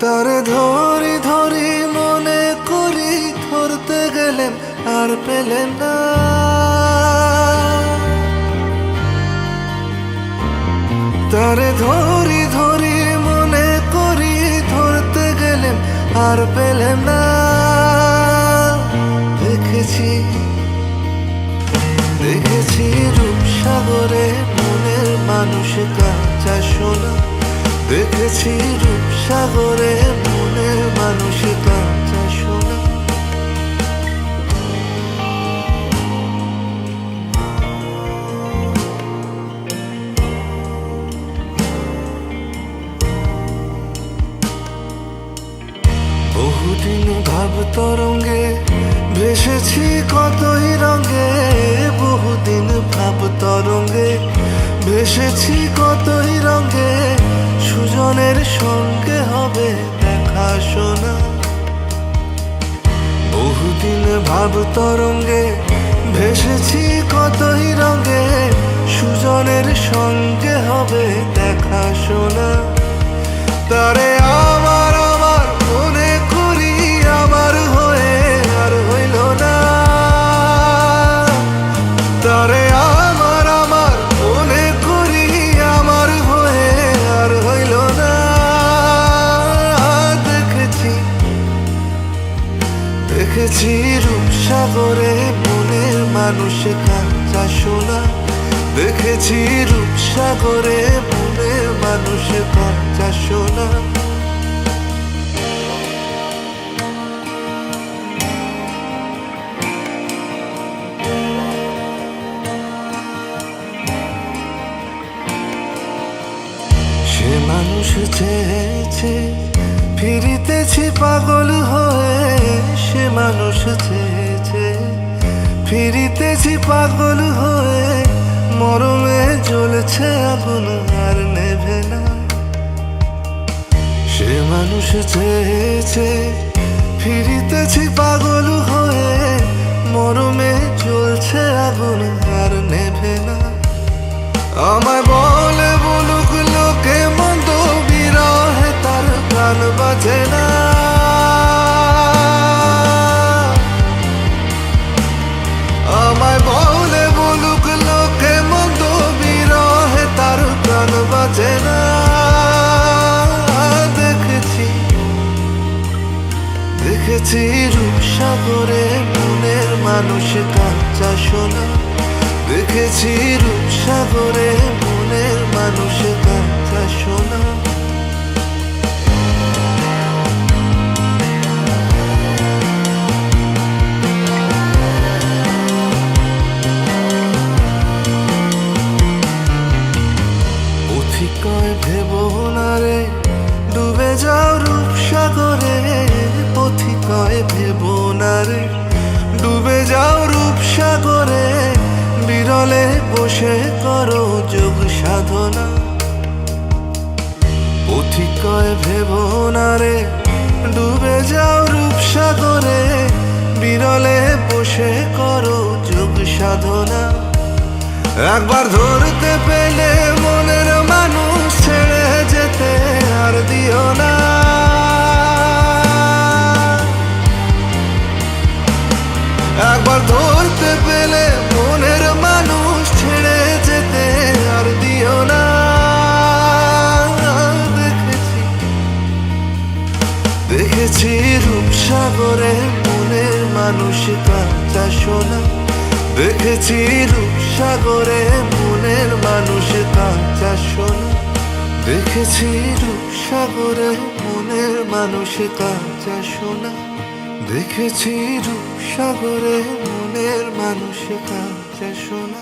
তারে ধরি ধরি মনে করি, ধরতে গেলেন আর পেলেন না। তারে ধরি ধরি মনে করি, ধরতে গেলেন আর পেলেন না। দেখেছি দেখেছি রূপসাগরে মনের মানুষ কাঁচা সোনা। দেখেছি রূপসাগরে মনের মানুষ কাঁচা সোনা। বহুদিন ভাব তরঙ্গে ভেসেছি কতই রঙে। বহুদিন ভাব তরঙ্গে ভেসেছি কতই রঙে। সুজনের সঙ্গে হবে দেখা শোনা। বহুদিন ভাব তরঙ্গে ভেসেছি কতই রঙে। সুজনের সঙ্গে হবে দেখা শোনা। তারে আমার আমার মনে করি, আমার হয়ে আর হইল না। তারে আমার আমার মনে করি, আমার হয়ে আর হইল না। দেখেছি দেখেছি রূপসাগরে মনের মানুষ কাঁচা সোনা। দেখেছি রূপসাগরে মনের মানুষ কাঁচা সোনা। সে মানুষ চেয়েছে, ফিরিতেছি পাগল হয়ে। সে মানুষ চেয়েছে, ফিরিতেছি পাগল হয়ে। মরমে জ্বলছে আগুন আর নেভে না। সে মানুষ চেয়েছে, ফিরিতেছি পাগল হয়ে। মরমে জ্বলছে আগুন আর নেভে না। আমায় বলে বলুক লোকে মন্দ, বিরহে তার প্রাণ বাজে না। আমায় বলে বলুক লোকে মন্দ, বিরহে তার প্রাণ বাজে না। দেখেছি দেখেছি রূপসাগরে মনের মানুষ কাঁচা সোনা। দেখেছি রূপসাগরে মনের মানুষ কাঁচা সোনা। পথিকয় ভেবো না রে ডুবে যাও রূপসাগরে। পথিকয় ভেবো না রে ডুবে যাও রূপসাগরে। বিরলে বসে করো যোগ সাধনা। পথিকয় ভেবো না রে ডুবে যাও রূপসাগরে। বিরলে বসে করো যোগ সাধনা। একবার ধরতে পেলে মনের মানুষ ছেড়ে যেতে আর দিও না। একবার ধরতে পেলে মনের মানুষ ছেড়ে যেতে আর দিও না। দেখেছি দেখেছি রূপসাগরে মনের মানুষ কাঁচা সোনা। দেখেছি রূপসাগরে মনের মানুষ কাঁচা সোনা। দেখেছি রূপসাগরে মনের মানুষ কাঁচা সোনা। দেখেছি রূপসাগরে মনের মানুষ কাঁচা সোনা।